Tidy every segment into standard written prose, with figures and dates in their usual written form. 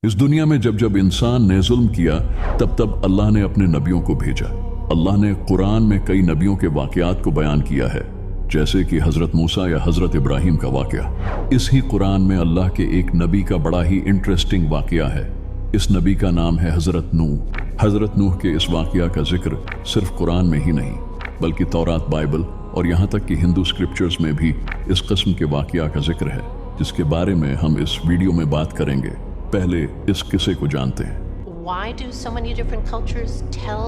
इस दुनिया में जब जब इंसान ने जुल्म किया तब तब अल्लाह ने अपने नबियों को भेजा। अल्लाह ने कुरान में कई नबियों के वाकयात को बयान किया है, जैसे कि हजरत मूसा या हजरत इब्राहिम का वाकया। इस ही कुरान में अल्लाह के एक नबी का बड़ा ही इंटरेस्टिंग वाकया है। इस नबी का नाम है हजरत नूह। हजरत नूह के इस वाकया का जिक्र सिर्फ कुरान में ही नहीं बल्कि तौरात, बाइबल और यहाँ तक कि हिंदू स्क्रिप्चर्स में भी इस किस्म के वाकया का जिक्र है, जिसके बारे में हम इस वीडियो में बात करेंगे। पहले इस किस्से को जानते हैं। Why do so many different cultures tell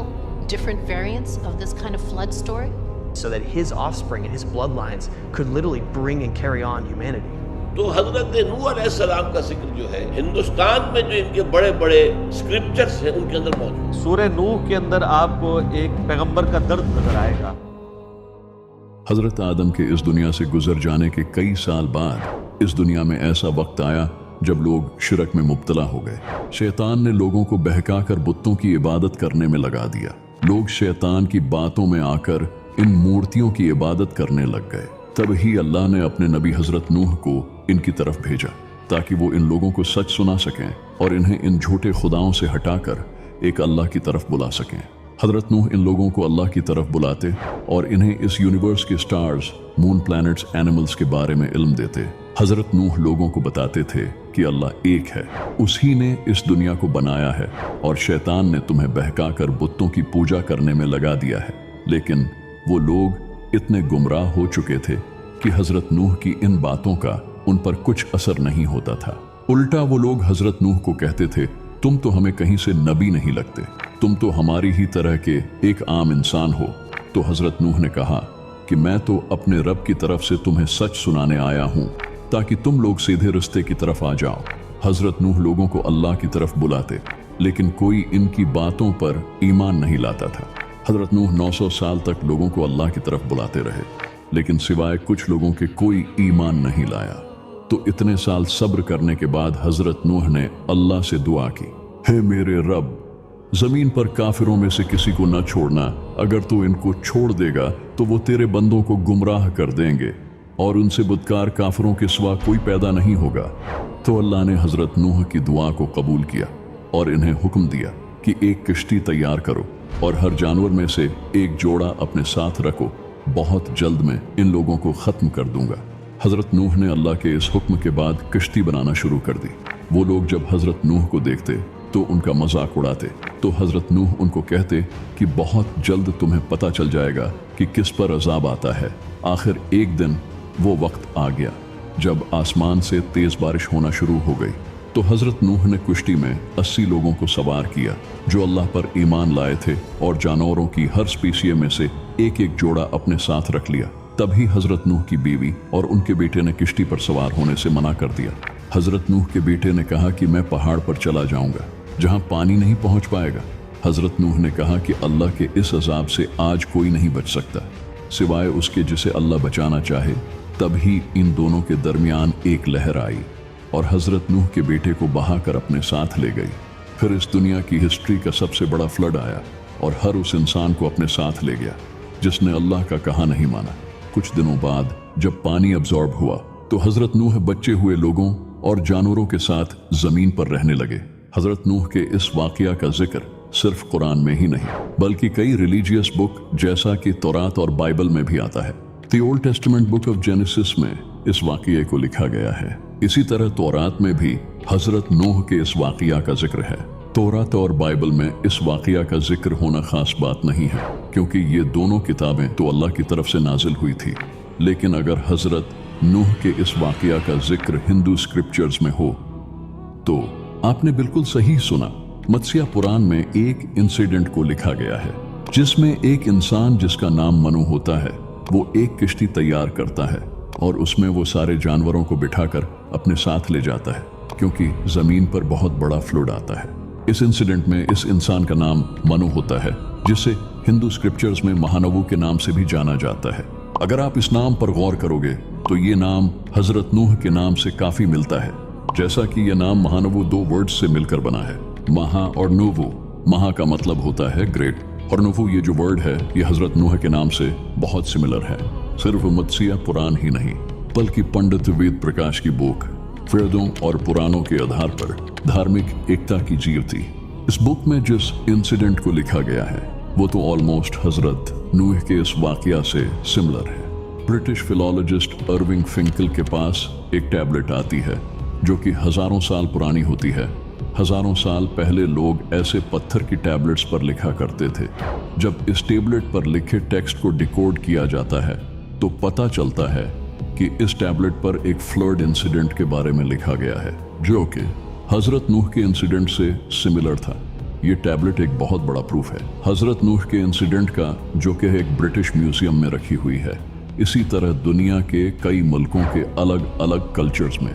different variants of this kind of flood story? So that his offspring and his bloodlines could literally bring and carry on humanity. तो हजरत नूह अलैहिस्सलाम का जिक्र जो है हिंदुस्तान में जो इनके बड़े बड़े स्क्रिप्चर्स हैं उनके अंदर मौजूद है। सूरह नूह के अंदर आपको एक पैगंबर का दर्द नजर आएगा। हजरत आदम के इस दुनिया से गुजर जाने के कई साल बाद इस दुनिया में ऐसा वक्त आया जब लोग शिरक में मुब्तला हो गए। शैतान ने लोगों को बहकाकर बुतों की इबादत करने में लगा दिया। लोग शैतान की बातों में आकर इन मूर्तियों की इबादत करने लग गए। तब ही अल्लाह ने अपने नबी हजरत नूह को इनकी तरफ भेजा ताकि वो इन लोगों को सच सुना सकें और इन्हें इन झूठे खुदाओं से हटाकर एक अल्लाह की तरफ बुला सकें। हजरत नूह इन लोगों को अल्लाह की तरफ बुलाते और इन्हें इस यूनिवर्स के स्टार्स, मून, प्लैनेट्स, एनिमल्स के बारे में इल्म देते। हजरत नूह लोगों को बताते थे कि अल्लाह एक है, उसी ने इस दुनिया को बनाया है और शैतान ने तुम्हें बहकाकर बुतों की पूजा करने में लगा दिया है। लेकिन वो लोग इतने गुमराह हो चुके थे कि हजरत नूह की इन बातों का उन पर कुछ असर नहीं होता था। उल्टा वो लोग हजरत नूह को कहते थे, तुम तो हमें कहीं से नबी नहीं लगते, तुम तो हमारी ही तरह के एक आम इंसान हो। तो हजरत नूह ने कहा कि मैं तो अपने रब की तरफ से तुम्हें सच सुनाने आया हूँ ताकि तुम लोग सीधे रास्ते की तरफ आ जाओ। हजरत नूह लोगों को अल्लाह की तरफ बुलाते, लेकिन कोई इनकी बातों पर ईमान नहीं लाता था। हजरत नूह 900 साल तक लोगों को अल्लाह की तरफ बुलाते रहे, लेकिन सिवाय कुछ लोगों के कोई ईमान नहीं लाया। तो इतने साल सब्र करने के बाद हजरत नूह ने अल्लाह से दुआ की, हे मेरे रब, जमीन पर काफिरों में से किसी को न छोड़ना। अगर तू इनको छोड़ देगा तो वो तेरे बंदों को गुमराह कर देंगे और उनसे बुतकार काफिरों के सिवा कोई पैदा नहीं होगा। तो अल्लाह ने हजरत नूह की दुआ को कबूल किया और इन्हें हुक्म दिया कि एक किश्ती तैयार करो और हर जानवर में से एक जोड़ा अपने साथ रखो, बहुत जल्द मैं इन लोगों को खत्म कर दूंगा। हजरत नूह ने अल्लाह के इस हुक्म के बाद किश्ती बनाना शुरू कर दी। वो लोग जब हजरत नूह को देखते तो उनका मजाक उड़ाते। तो हजरत नूह उनको कहते कि बहुत जल्द तुम्हें पता चल जाएगा कि किस पर अजाब आता है। आखिर एक दिन वो वक्त आ गया जब आसमान से तेज बारिश होना शुरू हो गई। तो हजरत नूह ने किश्ती में 80 लोगों को सवार किया जो अल्लाह पर ईमान लाए थे और जानवरों की हर स्पीसीज में से एक एक जोड़ा अपने साथ रख लिया। तभी हजरत नूह की बीवी और उनके बेटे ने किश्ती पर सवार होने से मना कर दिया। हजरत नूह के बेटे ने कहा कि मैं पहाड़ पर चला जाऊंगा जहां पानी नहीं पहुंच पाएगा। हजरत नूह ने कहा कि अल्लाह के इस अजाब से आज कोई नहीं बच सकता सिवाय उसके जिसे अल्लाह बचाना चाहे। तभी इन दोनों के दरमियान एक लहर आई और हजरत नूह के बेटे को बहाकर अपने साथ ले गई। फिर इस दुनिया की हिस्ट्री का सबसे बड़ा फ्लड आया और हर उस इंसान को अपने साथ ले गया जिसने अल्लाह का कहा नहीं माना। कुछ दिनों बाद जब पानी अब्जॉर्ब हुआ तो हजरत नूह बचे हुए लोगों और जानवरों के साथ जमीन पर रहने लगे। हजरत नूह के इस वाकया का जिक्र सिर्फ कुरान में ही नहीं बल्कि कई रिलीजियस बुक जैसा कि तौरात और बाइबल में भी आता है। The old testament book of genesis में इस वाकये को लिखा गया है। इसी तरह तौरात में भी हजरत नूह के इस वाकया का जिक्र है। तौरात और बाइबल में इस वाकया का जिक्र होना खास बात नहीं है क्योंकि ये दोनों किताबें तो अल्लाह की तरफ से नाजिल हुई थी। लेकिन अगर हजरत नूह के इस वाकया का जिक्र हिंदू स्क्रिप्चर्स में हो तो आपने बिल्कुल सही सुना। मत्स्या पुराण में एक इंसिडेंट को लिखा गया है जिसमें एक इंसान जिसका नाम मनु होता है वो एक किश्ती तैयार करता है और उसमें वो सारे जानवरों को बिठाकर अपने साथ ले जाता है क्योंकि जमीन पर बहुत बड़ा फ्लड आता है। इस इंसिडेंट में इस इंसान का नाम मनु होता है जिसे हिंदू स्क्रिप्चर्स में महानवू के नाम से भी जाना जाता है। अगर आप इस नाम पर गौर करोगे तो ये नाम हजरत नूह के नाम से काफी मिलता है। जैसा कि यह नाम महानवू 2 वर्ड्स से मिलकर बना है, महा और नूवू। महा का मतलब होता है ग्रेट और नूवू ये जो वर्ड है ये हजरत नूह के नाम से बहुत सिमिलर है। सिर्फ मत्स्या पुराण ही नहीं बल्कि पंडित वेद प्रकाश की बुक वेदों और पुराणों के आधार पर धार्मिक एकता की जीव थी। इस बुक में जिस इंसिडेंट को लिखा गया है वो तो ऑलमोस्ट हजरत नूह के इस वाकया से सिमिलर है। ब्रिटिश फिलोलॉजिस्ट अर्विंग फिंकल के पास एक टैबलेट आती है जो कि हजारों साल पुरानी होती है। हजारों साल पहले लोग ऐसे पत्थर की टैबलेट्स पर लिखा करते थे। जब इस टैबलेट पर लिखे टेक्स्ट को डिकोड किया जाता है तो पता चलता है कि इस टैबलेट पर एक फ्लड इंसिडेंट के बारे में लिखा गया है जो कि हजरत नूह के इंसिडेंट से सिमिलर था। ये टैबलेट एक बहुत बड़ा प्रूफ है हजरत नूह के इंसिडेंट का, जो कि एक ब्रिटिश म्यूजियम में रखी हुई है। इसी तरह दुनिया के कई मुल्कों के अलग अलग कल्चर्स में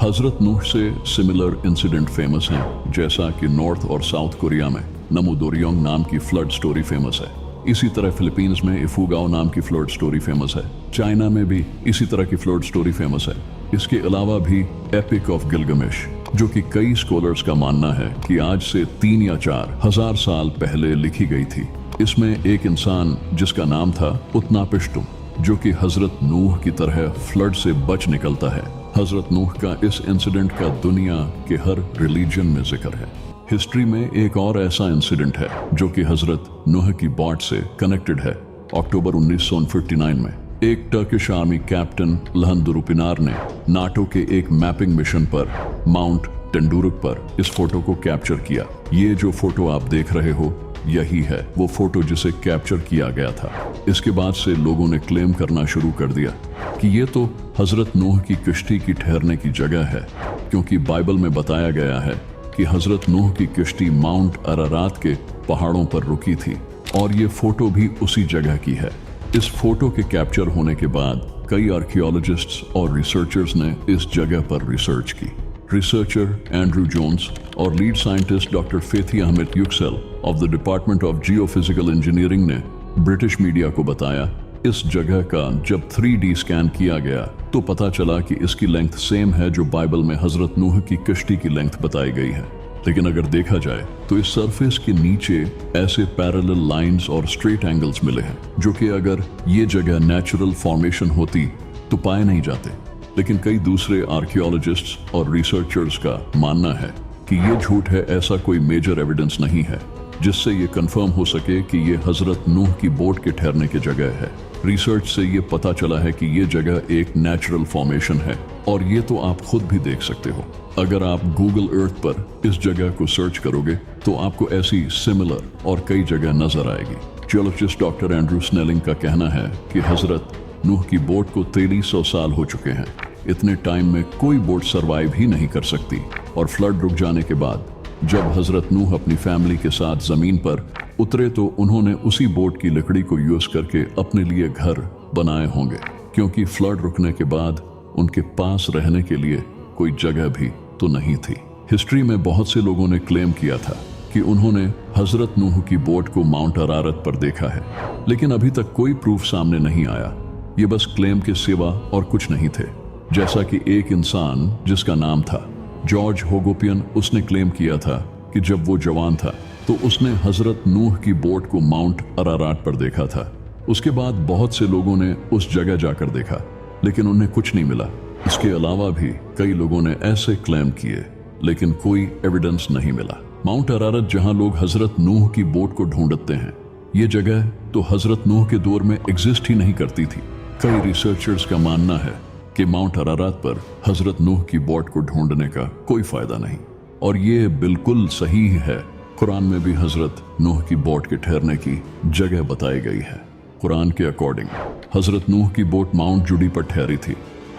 हजरत नूह से सिमिलर इंसिडेंट फेमस हैं, जैसा कि नॉर्थ और साउथ कोरिया में नमूदोरियोंग नाम की फ्लड स्टोरी फेमस है। इसी तरह फिलीपींस में इफुगाओ नाम की फ्लड स्टोरी फेमस है। चाइना में भी इसी तरह की फ्लड स्टोरी फेमस है। इसके अलावा भी एपिक ऑफ गिलगमेश, जो कि कई स्कॉलर्स का मानना है कि आज से 3 या 4 हजार साल पहले लिखी गई थी। इसमें एक इंसान जिसका नाम था उत्नापिष्टुम, जो कि हजरत नूह की तरह फ्लड से बच निकलता है। हजरत नूह का इस इंसिडेंट का दुनिया के हर रिलीजन में जिक्र है। हिस्ट्री में एक और ऐसा इंसिडेंट है जो कि हजरत नूह की बॉट से कनेक्टेड है। अक्टूबर 1959 में एक टर्किश आर्मी कैप्टन लहन दुरुपिनार ने नाटो के एक मैपिंग मिशन पर माउंट टेंडुरुक पर इस फोटो को कैप्चर किया। ये जो फोटो आप देख रहे हो यही है वो फोटो जिसे कैप्चर किया गया था। इसके बाद से लोगों ने क्लेम करना शुरू कर दिया कि ये तो हजरत नूह की किश्ती की ठहरने की जगह है, क्योंकि बाइबल में बताया गया है कि हजरत नूह की किश्ती माउंट अरारात के पहाड़ों पर रुकी थी और ये फोटो भी उसी जगह की है। इस फोटो के कैप्चर होने के बाद कई आर्कियोलॉजिस्ट्स और रिसर्चर्स ने इस जगह पर रिसर्च की। रिसर्चर एंड्रू जोन्स और lead scientist doctor Fethi Ahmed Yuksel of the department of geophysical engineering ने ब्रिटिश मीडिया को बताया इस जगह का जब 3D स्कैन किया गया तो पता चला कि इसकी लेंथ सेम है जो बाइबल में हजरत नूह की किश्ती की लेंथ बताई गई है। लेकिन अगर देखा जाए तो इस सरफेस के नीचे ऐसे पैरेलल लाइंस और स्ट्रेट एंगल्स मिले हैं जो कि अगर ये जगह नेचुरल फॉर्मेशन होती तो पाए नहीं जाते। लेकिन कई दूसरे आर्कियोलॉजिस्ट्स और रिसर्चर्स का मानना है कि ये झूठ है, ऐसा कोई मेजर एविडेंस नहीं है जिससे ये कंफर्म हो सके कि ये हजरत नूह की बोट के ठहरने की जगह है। रिसर्च से ये पता चला है कि ये जगह एक नेचुरल फॉर्मेशन है और ये तो आप खुद भी देख सकते हो। अगर आप गूगल अर्थ पर इस जगह को सर्च करोगे तो आपको ऐसी सिमिलर और कई जगह नजर आएगी। जियोलॉजिस्ट डॉक्टर एंड्रू स्नेलिंग का कहना है कि हजरत नूह की बोट को 2300 साल हो चुके हैं। इतने टाइम में कोई बोट सरवाइव ही नहीं कर सकती और फ्लड रुक जाने के बाद जब हजरत नूह अपनी फैमिली के साथ जमीन पर उतरे तो उन्होंने उसी बोट की लकड़ी को यूज करके अपने लिए घर बनाए होंगे, क्योंकि फ्लड रुकने के बाद उनके पास रहने के लिए कोई जगह भी तो नहीं थी। हिस्ट्री में बहुत से लोगों ने क्लेम किया था कि उन्होंने हजरत नूह की बोट को माउंट अरारत पर देखा है, लेकिन अभी तक कोई प्रूफ सामने नहीं आया। ये बस क्लेम के सिवा और कुछ नहीं थे। जैसा कि एक इंसान जिसका नाम था जॉर्ज होगोपियन, उसने क्लेम किया था कि जब वो जवान था तो उसने हजरत नूह की बोट को माउंट अराराट पर देखा था। उसके बाद बहुत से लोगों ने उस जगह जाकर देखा लेकिन उन्हें कुछ नहीं मिला। इसके अलावा भी कई लोगों ने ऐसे क्लेम किए लेकिन कोई एविडेंस नहीं मिला। माउंट अरारत जहां लोग हजरत नूह की बोट को ढूंढते हैं, ये जगह तो हजरत नूह के दौर में एग्जिस्ट ही नहीं करती थी। कई रिसर्चर्स का मानना है कि माउंट अरारात पर हजरत नूह की बोट को ढूंढने का कोई फायदा नहीं, और ये बिल्कुल सही है। कुरान में भी हजरत नूह की बोट के ठहरने की जगह बताई गई है। कुरान के अकॉर्डिंग हजरत नूह की बोट माउंट जूडी पर ठहरी थी।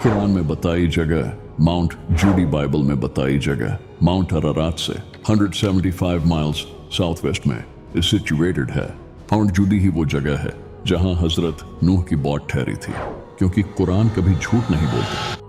कुरान में बताई जगह माउंट जूडी, बाइबल में बताई जगह माउंट अरारात से 175 माइल्स साउथ वेस्ट में सिचुएटेड है। माउंट जूडी ही वो जगह है जहां हजरत नूह की बोट ठहरी थी, क्योंकि कुरान कभी झूठ नहीं बोलता।